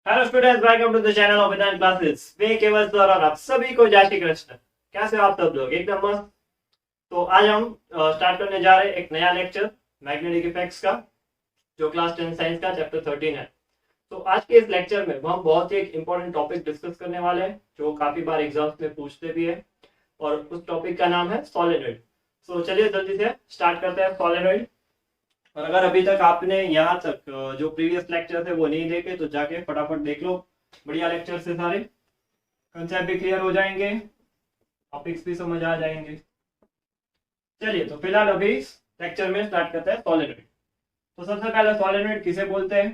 Hello students, welcome to the channel of Vedant classes. मैं Keval sir और आप सभी को जय श्री कृष्ण। कैसे हो आप सब लोग? एकदम मस्त। तो आज हम स्टार्ट करने जा रहे हैं एक नया लेक्चर मैग्नेटिक इफेक्ट्स का, जो क्लास 10 साइंस का चैप्टर 13 है। तो आज के इस लेक्चर में हम बहुत ही एक इंपॉर्टेंट टॉपिक डिस्कस करने वाले हैं, जो काफी बार एग्जाम्स में पूछते भी है, और उस टॉपिक का नाम है सोलेनोइड। तो चलिए जल्दी से स्टार्ट करते हैं सोलेनोइड। और अगर अभी तक आपने यहाँ तक जो प्रीवियस लेक्चर थे वो नहीं देखे तो जाके फटाफट देख लो। बढ़िया लेक्चर से सारे कंसेप्ट भी क्लियर हो जाएंगे, टॉपिक्स भी समझ आ जाएंगे। चलिए तो फिलहाल अभी लेक्चर में स्टार्ट करते हैं सोलेनोइड। तो सबसे पहले सोलेनोइड किसे बोलते हैं,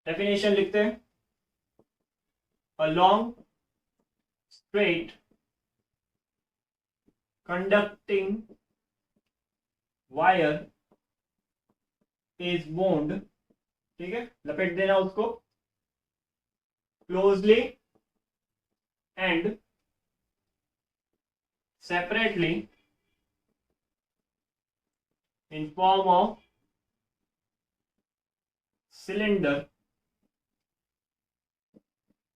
डेफिनेशन लिखते हैं। A long straight conducting wire is bond, ठीक है, लपेट देना उसको, closely and separately in form of cylinder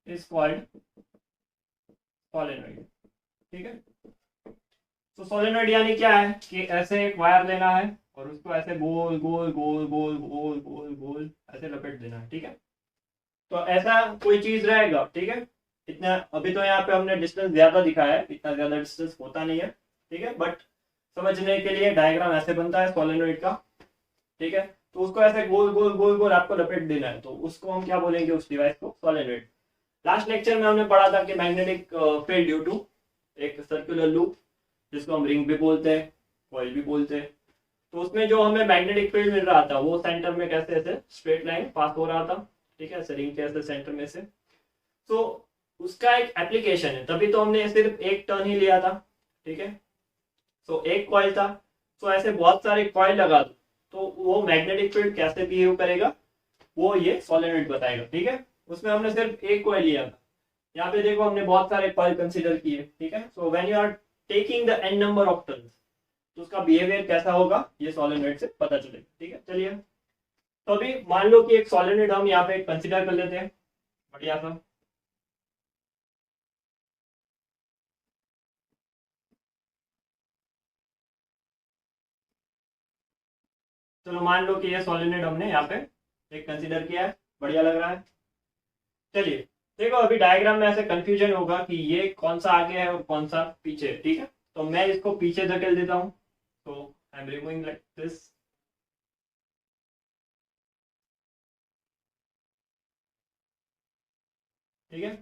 is called solenoid। ठीक है, तो सोलेनोइड यानी क्या है कि ऐसे एक वायर लेना है और उसको ऐसे गोल गोल गोल गोल गोल गोल गोल ऐसे लपेट देना है। ठीक है, तो ऐसा कोई चीज रहेगा। ठीक है, इतना अभी तो यहाँ पे हमने डिस्टेंस ज्यादा दिखाया है, इतना ज्यादा डिस्टेंस होता नहीं है। ठीक है, बट समझने के लिए डायग्राम ऐसे बनता है सोलेनोइड का। ठीक है, तो उसको ऐसे गोल गोल गोल गोल आपको लपेट देना है, तो उसको हम क्या बोलेंगे, उस डिवाइस को सोलेनोइड। लास्ट लेक्चर में हमने पढ़ा था कि मैग्नेटिक फील्ड ड्यू टू एक सर्कुलर लूप, जिसको हम रिंग भी बोलते हैं, कॉइल भी बोलते हैं, तो उसमें जो हमें मैग्नेटिक फील्ड मिल रहा था वो सेंटर में कैसे ऐसे स्ट्रेट लाइन पास हो रहा था। ठीक है, ऐसे रिंग के ऐसे सेंटर में से। तो उसका एक एप्लीकेशन है, तभी तो हमने सिर्फ एक टर्न ही लिया था। ठीक है, तो एक कॉइल था, तो ऐसे बहुत सारे कॉइल लगा दो तो वो मैग्नेटिक फील्ड कैसे बिहेव करेगा वो ये सोलेनोइड बताएगा। ठीक है, उसमें हमने सिर्फ एक कॉइल लिया था, यहाँ पे देखो हमने बहुत सारे कॉइल कंसीडर किए। ठीक है, so when you are taking the N number of turns तो उसका बिहेवियर कैसा होगा ये सोलेनोइड से पता चलेगा। ठीक है, चलिए तो अभी मान लो कि एक सोलेनोइड हम यहाँ पे कंसीडर कर लेते हैं, बढ़िया सा। चलो मान लो कि ये सोलेनोइड हमने यहाँ पे एक कंसीडर किया है, बढ़िया लग रहा है। चलिए देखो, अभी डायग्राम में ऐसे कंफ्यूजन होगा कि ये कौन सा आगे है और कौन सा पीछे है। ठीक है, तो मैं इसको पीछे धकेल देता हूँ, तो I am removing like this. ठीक है,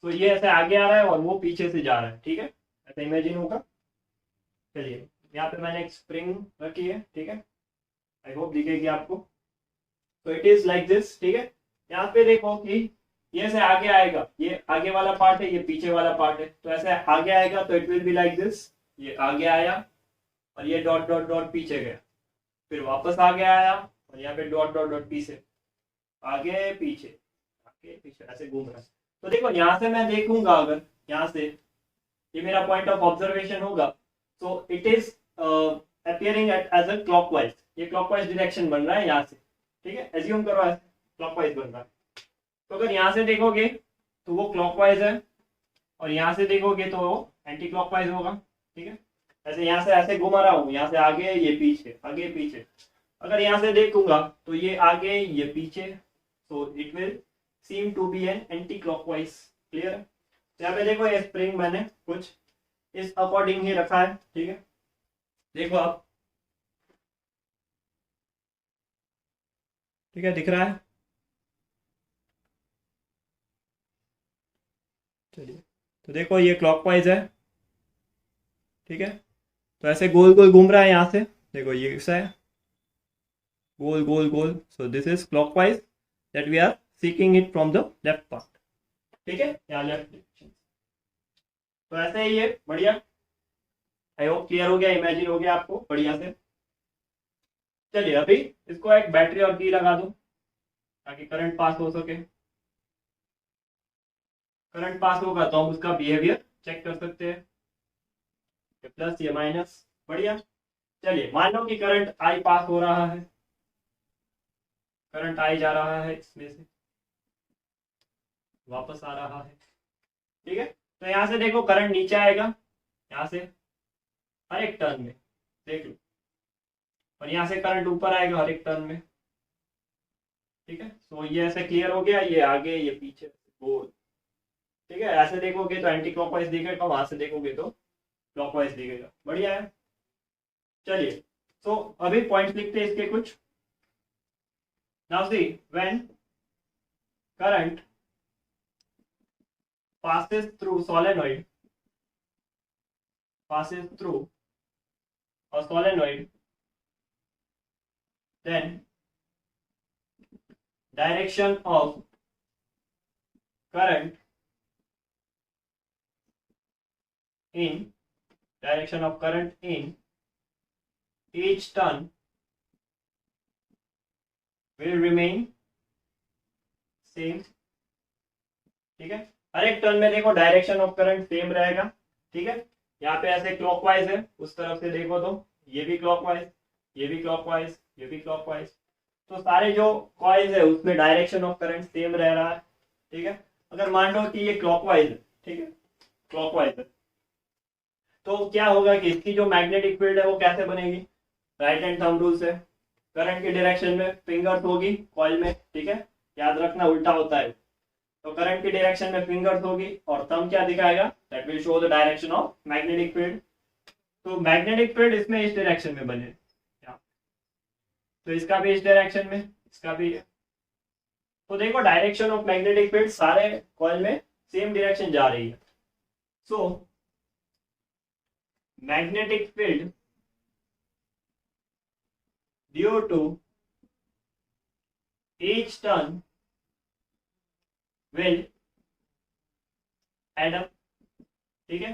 तो ये ऐसे आगे आ रहा है और वो पीछे से जा रहा है। ठीक है, ऐसा इमेजिन होगा। चलिए यहाँ पे मैंने एक स्प्रिंग रखी है। ठीक है, आई होप दिखेगी आपको। तो इट इज लाइक दिस। ठीक है, यहाँ पे देखो कि ये से आगे आएगा, ये आगे वाला पार्ट है, ये पीछे वाला पार्ट है, तो ऐसे आगे आएगा तो it will be like this. ये आगे आया और ये डॉट डॉट डॉट पीछे गया, फिर वापस आगे आया और यहाँ पे डॉट डॉट डॉट पीछे, आगे पीछे ऐसे घूम रहा है। तो देखो यहाँ से मैं देखूंगा, अगर यहाँ से ये मेरा पॉइंट ऑफ ऑब्जर्वेशन होगा, तो it is appearing as a clockwise. ये क्लॉकवाइज डायरेक्शन बन रहा है यहाँ से। ठीक है, एज्यूम करो ऐसे क्लॉकवाइज बन रहा है। तो अगर यहाँ से देखोगे तो वो क्लॉकवाइज है, और यहाँ से देखोगे तो वो एंटी क्लॉकवाइज होगा। ठीक है, ऐसे यहाँ से ऐसे घुमा रहा हूँ, यहाँ से आगे ये पीछे, आगे पीछे। अगर यहाँ से देखूंगा तो ये आगे ये पीछे, so it will seem to be an anti clockwise। Clear है? यहाँ पे देखो ये स्प्रिंग मैंने कुछ इस अकॉर्डिंग ही रखा है। ठीक है, देखो आप, ठीक है, दिख रहा है। चलिए तो देखो ये क्लॉकवाइज है। ठीक है, तो ऐसे गोल गोल घूम रहा है यहाँ से, देखो ये ऐसा है, गोल गोल गोल। So this is clockwise that we are seeking it from the left part. ठीक है, यहाँ लेफ्ट डायरेक्शन। तो ऐसे ही है, बढ़िया। आई होप क्लियर हो गया, इमेजिन हो गया आपको बढ़िया से। चलिए अभी इसको एक बैटरी और की लगा दो ताकि करंट पास हो सके। करंट पास होगा तो हम उसका बिहेवियर चेक कर सकते हैं, ये प्लस ये माइनस, बढ़िया। चलिए मान लो कि करंट आई पास हो रहा है, करंट आई जा रहा है इसमें से। वापस आ रहा है, ठीक है। तो यहाँ से देखो करंट नीचे आएगा, यहाँ से हर एक टर्न में, देख लो, और यहाँ से करंट ऊपर आएगा हर एक टर्न में, ठीक है। तो ये ऐसे क्लियर हो गया, ये आगे ये पीछे गोल, ठीक है। ऐसे देखोगे तो एंटी क्लॉकवाइज दिखेगा, वहां से देखोगे तो क्लॉकवाइज दिखेगा, बढ़िया है। चलिए, तो अभी पॉइंट लिखते हैं इसके कुछ। Now see, when current passes through solenoid, passes through a solenoid, then direction of current in direction of current in each turn will remain same, ठीक है। हर एक टर्न में देखो डायरेक्शन ऑफ करंट सेम रहेगा, ठीक है। यहाँ पे ऐसे क्लॉकवाइज है, उस तरफ से देखो तो ये भी क्लॉकवाइज, ये भी क्लॉकवाइज, ये भी क्लॉकवाइज, तो सारे जो कॉइल्स है उसमें डायरेक्शन ऑफ करंट सेम रह रहा है, ठीक है। अगर मान लो कि ये क्लॉकवाइज है, ठीक है, क्लॉकवाइज है, तो क्या होगा कि इसकी जो मैग्नेटिक फील्ड है वो कैसे बनेगी, राइट हैंड थंब रूल से। करंट की डायरेक्शन में फिंगर्स होगी कॉइल में, ठीक है, याद रखना उल्टा होता है। तो करंट की डायरेक्शन में फिंगर्स होगी और थंब क्या दिखाएगा, that will show the direction of magnetic field. तो मैग्नेटिक फील्ड इसमें इस डायरेक्शन में बने, तो इसका भी इस डायरेक्शन में, इसका भी है। तो देखो डायरेक्शन ऑफ मैग्नेटिक फील्ड सारे कॉइल में सेम डायरेक्शन जा रही है। So magnetic field due to each turn will add up, ठीक है।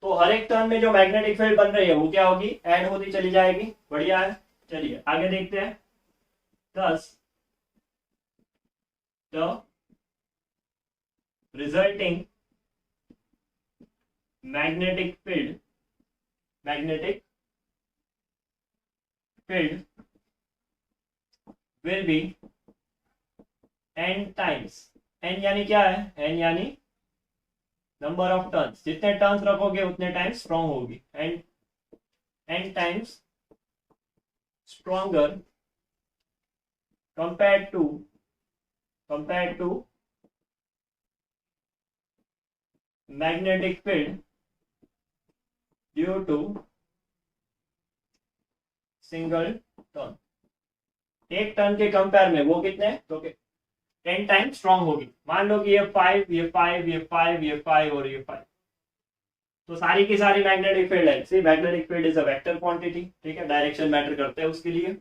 तो हर एक टर्न में जो मैग्नेटिक फील्ड बन रही है वो क्या होगी, ऐड होती चली जाएगी, बढ़िया है। चलिए आगे देखते हैं। thus the resulting magnetic field will be n times, n यानी क्या है, n यानी नंबर ऑफ टर्न्स, जितने टर्न्स रखोगे उतने टाइम्स स्ट्रॉन्ग होगी, and n times stronger compared to magnetic field due to single turn. एक टर्न के कंपेयर में वो कितने, तो 10 टाइम स्ट्रॉन्ग होगी। मान लो कि ये 5, ये 5, ये 5, ये 5 और ये 5, तो सारी की सारी मैग्नेटिक फील्ड है। See magnetic field is a vector quantity, ठीक है, डायरेक्शन मैटर करता है उसके लिए।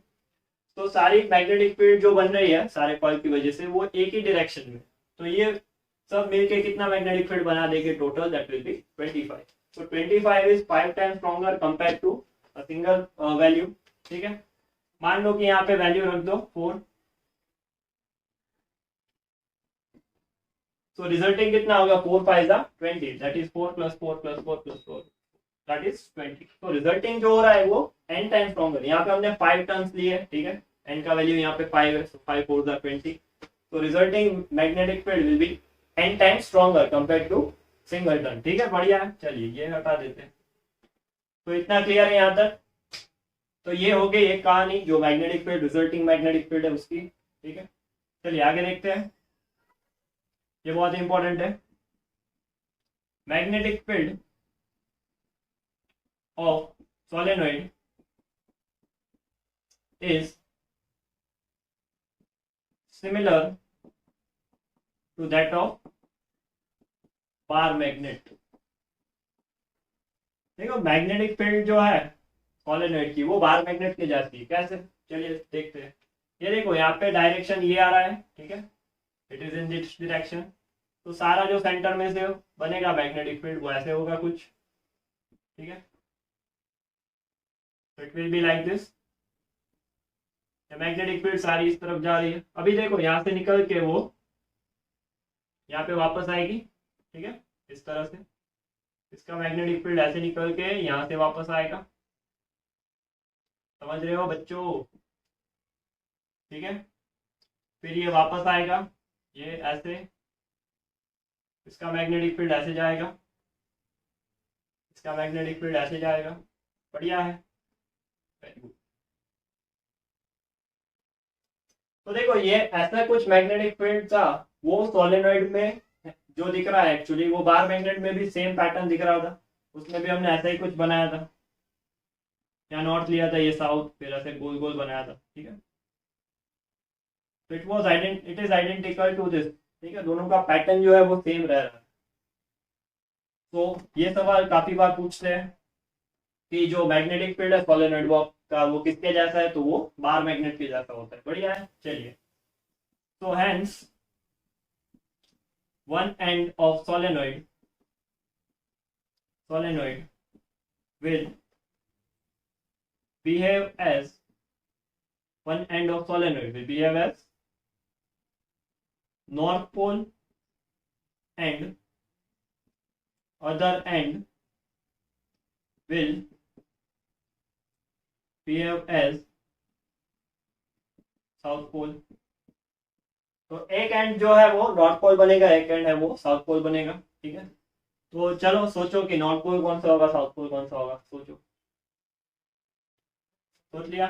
तो सारी मैग्नेटिक फील्ड जो बन रही है सारे कॉइल की वजह से वो एक ही डायरेक्शन में, तो ये सब मिलके कितना मैग्नेटिक फील्ड बना देंगे total, that will be 25। so 25 is 5 times stronger compare to a single value, ठीक है। मान लो कि यहाँ पे वैल्यू रख दो 4, so रिजल्टिंग कितना होगा, 4 5 20, दैट इज 4 + 4 + 4 + 4, दैट इज 20। तो रिजल्टिंग जो हो रहा है वो n टाइम स्ट्रॉन्गर। यहाँ पे हमने 5 टर्न्स लिए, ठीक है, n का वैल्यू यहाँ पे 5 है, 5 4 20, तो resulting magnetic field will be n time stronger compare to single turn, ठीक है, बढ़िया है। चलिए ये हटा देते हैं। तो इतना क्लियर है यहाँ तक। तो ये हो गई एक कहानी जो magnetic field, resulting magnetic field है उसकी, ठीक है। चलिए आगे देखते हैं, ये बहुत इंपॉर्टेंट है। Magnetic field of solenoid is similar to that of bar magnet. देखो मैग्नेटिक फील्ड जो है सोलेनॉइड की वो बार मैग्नेट के जैसी है, कैसे, चलिए देखते हैं। ये देखो यहाँ पे डायरेक्शन ये आ रहा है, ठीक है, it is in this direction, तो सारा जो सेंटर में से बनेगा मैग्नेटिक फील्ड वो ऐसे होगा कुछ, ठीक है। It will be like this, magnetic field सारी इस तरफ जा रही है। अभी देखो यहाँ से निकल के वो यहाँ पे वापस आएगी, ठीक है, इस तरह से इसका मैग्नेटिक फील्ड ऐसे निकल के यहाँ से वापस आएगा, समझ रहे हो बच्चों, ठीक है। फिर ये वापस आएगा, ये ऐसे इसका मैग्नेटिक फील्ड ऐसे जाएगा, इसका मैग्नेटिक फील्ड ऐसे जाएगा। बढ़िया है, वेरी गुड। तो देखो ये ऐसा कुछ मैग्नेटिक फील्ड था, वो सोलेनॉइड में जो दिख रहा है एक्चुअली वो बार मैग्नेट में भी सेम पैटर्न दिख रहा था, उसमें भी हमने ऐसा ही कुछ बनाया था। यहाँ नॉर्थ लिया था, ये साउथ, फिर ऐसे गोल गोल बनाया था। ठीक है, तो it is identical to this. ठीक है, दोनों का पैटर्न जो है वो सेम रह रहा है। तो ये सवाल काफी बार पूछते हैं कि जो मैग्नेटिक फील्ड है सोलेनॉइड का वो किसके जैसा है, तो वो बार मैग्नेट के जैसा होता है। बढ़िया है, चलिए। तो hence one end of solenoid will behave as one end of solenoid will behave as north pole and other end will behave as south pole. तो एक एंड जो है वो नॉर्थ पोल बनेगा, एक एंड है वो साउथ पोल बनेगा। ठीक है, तो चलो सोचो कि नॉर्थ पोल कौन सा होगा, साउथ पोल कौन सा होगा, सोचो। सोच लिया?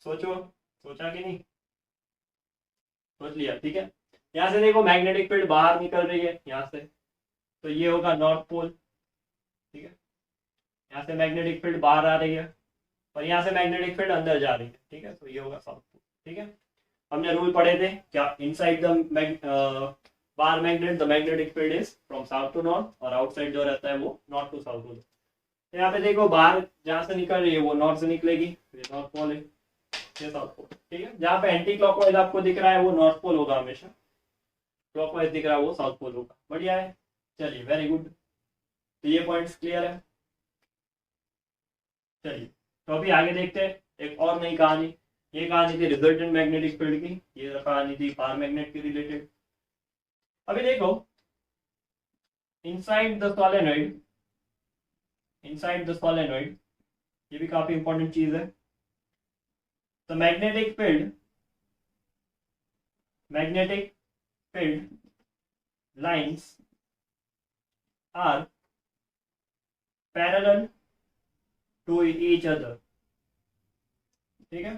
सोचो, सोचा कि नहीं? सोच लिया, ठीक है। यहाँ से देखो मैग्नेटिक फील्ड बाहर निकल रही है यहाँ से, तो ये होगा नॉर्थ पोल। ठीक है, यहाँ से मैग्नेटिक फील्ड बाहर आ रही है और यहाँ से मैग्नेटिक फील्ड अंदर जा रही है। ठीक है, तो ये होगा साउथ पोल। ठीक है, हमने रूल पढ़े थे क्या, inside the bar magnet the magnetic field is from south to north और आउटसाइड जो रहता है वो नॉर्थ टू साउथ होता है। तो यहाँ पे देखो बाहर जहाँ से निकल रही है वो नॉर्थ से निकलेगी, नॉर्थ पोल है, ये साउथ पोल। ठीक है, जहाँ पे एंटी क्लॉकवाइज आपको दिख रहा है वो नॉर्थ पोल होगा हमेशा, क्लॉकवाइज दिख रहा है वो साउथ पोल होगा। बढ़िया है, चलिए, वेरी गुड। तो ये पॉइंट्स क्लियर है। चलिए, तो अभी आगे देखते हैं एक और नई कहानी। ये कहानी थी रिजल्टेंट मैग्नेटिक फील्ड की, ये कहानी थी बार मैग्नेट के रिलेटेड। अभी देखो inside the solenoid, inside the solenoid, ये भी काफी इंपॉर्टेंट चीज है। The magnetic field lines are parallel to each other। ठीक है,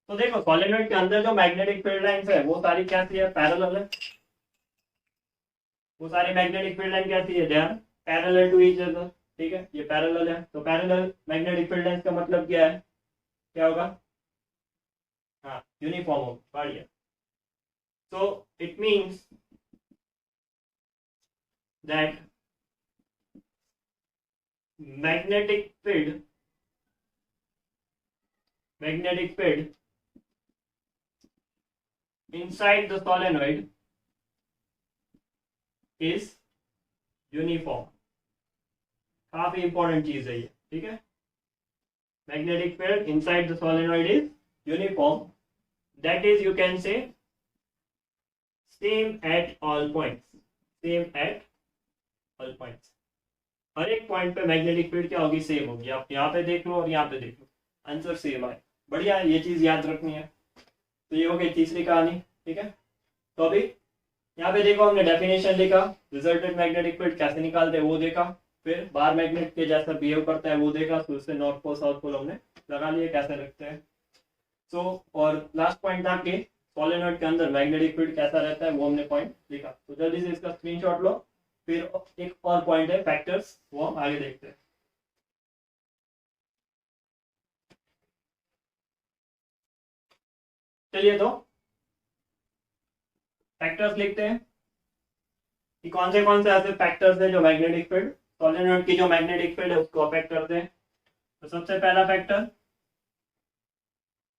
तो देखो सोलेनॉइड के अंदर जो मैग्नेटिक फील्ड लाइंस है वो सारी कैसी है, पैरेलल है। वो सारी मैग्नेटिक फील्ड लाइन कैसी है, they are parallel to each other. ठीक है, ये पैरेलल है, तो पैरेलल मैग्नेटिक फील्ड लाइंस का मतलब क्या है, क्या होगा, हाँ यूनिफॉर्म होगा। बढ़िया, so it means that magnetic field inside the solenoid is uniform। काफी इंपॉर्टेंट चीज है ये। ठीक है, magnetic field inside the solenoid is uniform, that is you can say same at all points, same at all points. हर एक point पे magnetic field क्या होगी, सेम होगी। आप यहाँ पे देख लो और यहाँ पे देख लो, आंसर सेम आए। बढ़िया, ये चीज याद रखनी है। तो ये हो गई तीसरी कहानी। ठीक है, तो अभी यहाँ पे देखो हमने डेफिनेशन लिखा, रिजल्टेंट मैग्नेटिक फील्ड कैसे निकालते हैं वो देखा, फिर बार मैग्नेट के जैसा बिहेव करता है वो देखा, फिर उससे नॉर्थ पोल साउथ पोल हमने लगा लिए कैसे रखते हैं। सो और लास्ट पॉइंट था कि सोलेनॉइड के अंदर मैग्नेटिक फील्ड कैसा रहता है, वो हमने पॉइंट लिखा। तो जल्दी से इसका स्क्रीनशॉट लो, फिर एक और पॉइंट है फैक्टर्स, वो हम आगे देखते हैं। चलिए, तो फैक्टर्स लिखते हैं कि कौन से ऐसे फैक्टर्स हैं जो मैग्नेटिक फील्ड, सोलेनॉइड की जो मैग्नेटिक फील्ड है उसको अफेक्ट करते हैं। तो सबसे पहला फैक्टर,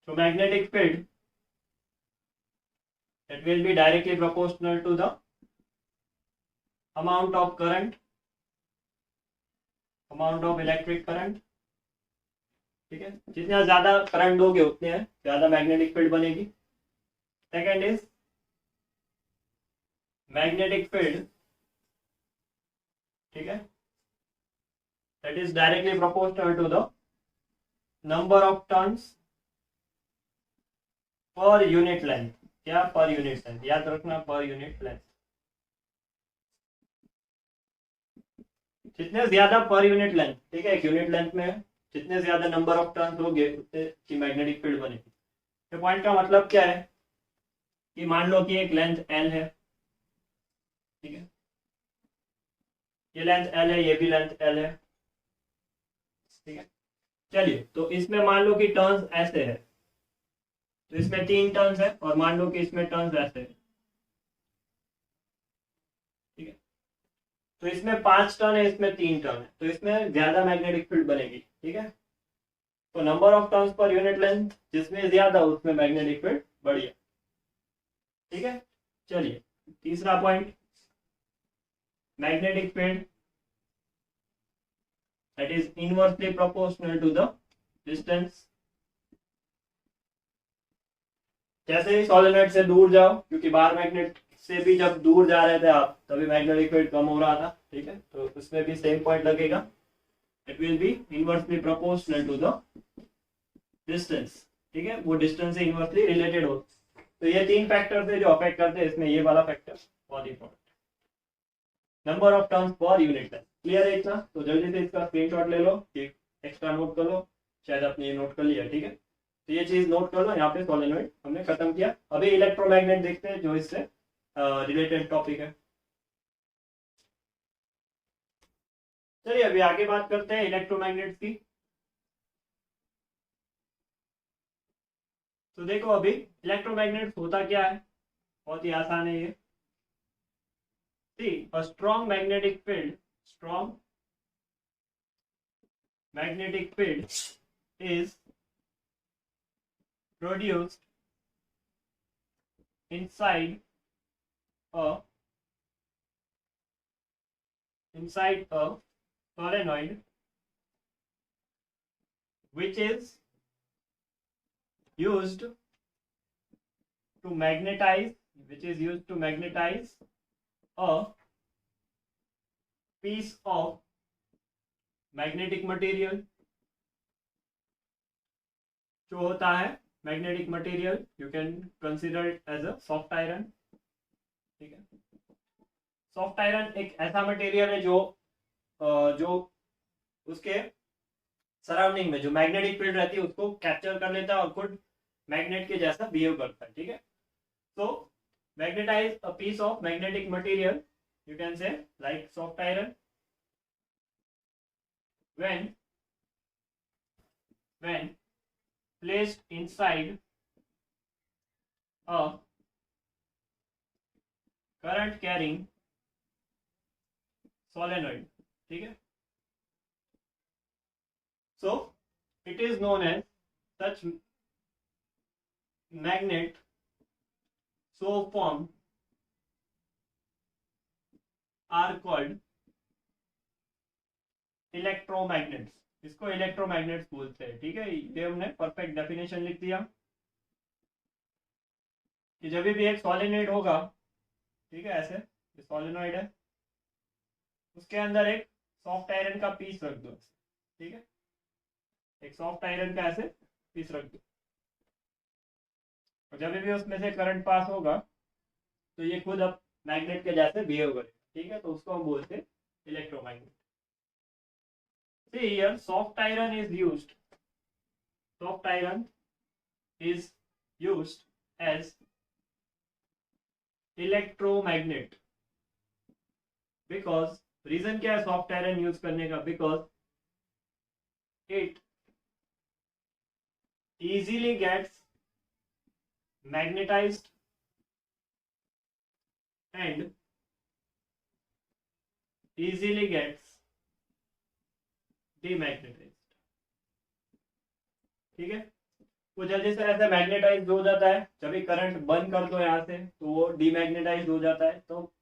जो magnetic field it will be directly proportional to the amount of current, amount of electric current। ठीक है, जितना ज्यादा करंट दोगे उतने ज्यादा मैग्नेटिक फील्ड बनेगी। सेकेंड इज मैग्नेटिक फील्ड, ठीक है, that is directly proportional to the number of turns per unit length, क्या पर यूनिट लेंथ, याद रखना पर यूनिट लेंथ। जितने ज्यादा पर यूनिट लेंथ, ठीक है, एक यूनिट लेंथ में जितने ज्यादा नंबर ऑफ टर्न्स होंगे उतने की मैग्नेटिक फील्ड बनेगी। ये पॉइंट का मतलब क्या है कि मान लो कि एक लेंथ एल है, ठीक है, ये लेंथ एल है, ये भी लेंथ एल है, ठीक है। चलिए, तो इसमें मान लो कि टर्न्स ऐसे है, तो इसमें 3 टर्न्स है, और मान लो कि इसमें टर्न्स ऐसे है, ठीक है। तो इसमें 5 टर्न है, इसमें 3 टर्न है, तो इसमें ज्यादा मैग्नेटिक फील्ड बनेगी, ठीक है। तो number of turns per unit length जिसमें ज्यादा उसमें मैग्नेटिक फील्ड बढ़िया, ठीक है। चलिए, तीसरा point, magnetic field that is inversely proportional to the distance। जैसे ही सोलेनोइड से दूर जाओ, क्योंकि बाहर मैग्नेट से भी जब दूर जा रहे थे आप तभी मैग्नेटिक फील्ड कम हो रहा था, ठीक है, तो उसमें भी सेम पॉइंट लगेगा, it will be inversely proportional to the distance, ठीक है, वो डिस्टेंस से इनवर्सली रिलेटेड हो। तो ये 3 फैक्टर थे जो अफेक्ट करते हैं, इसमें ये वाला फैक्टर बहुत important, number of turns per unit length. Clear है इतना? तो जल्दी से इसका स्क्रीनशॉट ले लो, एक्स्ट्रा नोट कर लो, शायद आपने ये नोट कर लिया, ठीक है। तो ये चीज नोट कर लो, यहाँ पे सोलेनोइड हमने खत्म किया। अभी इलेक्ट्रोमैग्नेट देखते हैं जो इससे रिलेटेड टॉपिक है। चलिए, अभी आगे बात करते हैं इलेक्ट्रोमैग्नेट की। तो देखो, अभी इलेक्ट्रोमैग्नेट होता क्या है, बहुत ही आसान है ये। See, a strong magnetic field is produced inside a solenoid which is used to magnetize a piece of magnetic material। जो होता है magnetic material, you can consider it as a soft iron, ठीक है। सॉफ्ट आयरन एक ऐसा material है जो उसके सराउंडिंग में जो मैग्नेटिक फील्ड रहती है उसको कैप्चर कर लेता है और खुद मैग्नेट के जैसा बिहेव करता है, ठीक है। तो magnetize a piece of magnetic material, you can say like soft iron when placed inside a current carrying solenoid, ठीक है। So it is known as such magnet so formed are called electromagnets. इसको electromagnets बोलते हैं, ठीक है। ये हमने perfect definition लिख दिया कि जब भी एक सॉलिनॉइड होगा, ठीक है, ऐसे ये सॉलिनॉइड है, उसके अंदर एक सॉफ्ट आयरन का पीस रख दो, ठीक है, एक सॉफ्ट आयरन का ऐसे पीस रख दो, और जब भी उसमें से करंट पास होगा तो ये खुद अब मैग्नेट के जैसे बिहेव करे, ठीक है, तो उसको हम बोलते हैं electromagnet. See here, soft iron is used as electromagnet because reason क्या है सॉफ्ट आयरन यूज करने का, because it easily gets magnetized and easily gets demagnetized, ठीक है। वो जल्दी से ऐसे मैग्नेटाइज हो जाता है, जब भी करंट बंद कर दो यहाँ से तो वो डीमैग्नेटाइज हो जाता है। तो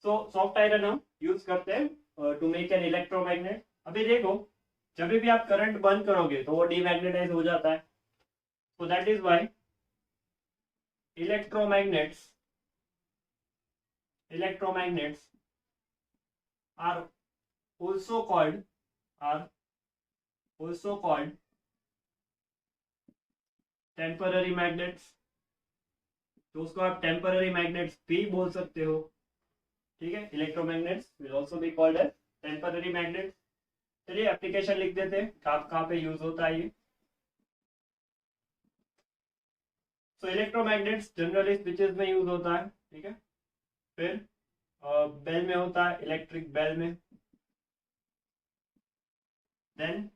सॉफ्ट आयरन हम यूज करते हैं टू मेक एन इलेक्ट्रोमैग्नेट। अभी देखो, जब भी आप करंट बंद करोगे तो वो डीमैग्नेटाइज हो जाता है, so that is why electromagnets are also called temporary magnets, तो उसको आप टेम्पररी मैग्नेट्स भी बोल सकते हो, ठीक है। Electromagnets will also be called as temporary magnets. चलिए एप्लीकेशन लिख देते हैं, कहाँ पे यूज होता है ये। सो इलेक्ट्रोमैग्नेट्स जनरली स्विचेस में यूज होता है, ठीक है। फिर बेल में होता है, इलेक्ट्रिक बेल में। देन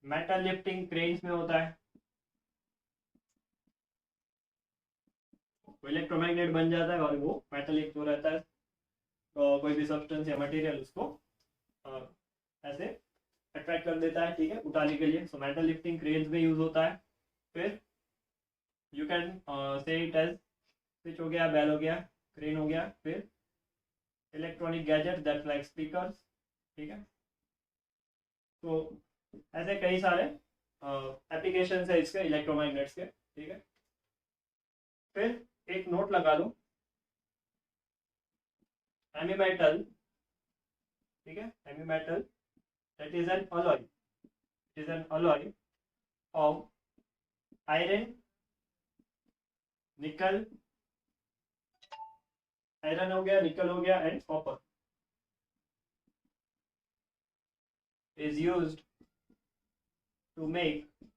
मेटल लिफ्टिंग क्रेन्स में होता है, इलेक्ट्रोमैग्नेट बन जाता है और वो मेटलिक जो रहता है, तो कोई भी सब्सटेंस या मटेरियल उसको ऐसे अट्रैक्ट कर देता है, ठीक है, उठाने के लिए। सो मेटल लिफ्टिंग क्रेन्स में यूज होता है। फिर you can say it as switch हो गया, बेल हो गया, क्रेन हो गया। फिर electronic gadget that like speakers, ठीक है। तो ऐसे कई सारे एप्लीकेशन है इसके इलेक्ट्रोमैग्नेट्स के, ठीक है। फिर एक नोट लगा लो, एमी मेटल, ठीक है, any metal that is an alloy, it is an alloy of iron, nickel, iron हो गया, निकल हो गया and copper, is used to make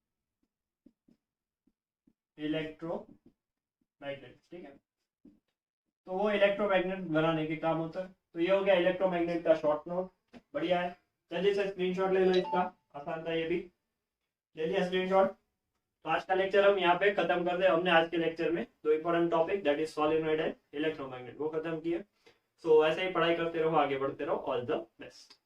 electromagnet, ठीक है। तो वो इलेक्ट्रोमैग्नेट बनाने के काम होता है। तो ये हो गया इलेक्ट्रोमैग्नेट का शॉर्ट नोट, बढ़िया है। जल्दी से स्क्रीनशॉट ले लो इसका, आसान था ये भी, ले लिया स्क्रीनशॉट। तो आज का लेक्चर हम यहाँ पे खत्म कर दे। हमने आज के लेक्चर में दो important topic that is solenoid and electromagnet वो खत्म किए। सो ऐसे ही पढ़ाई करते रहो, आगे बढ़ते रहो। All the best.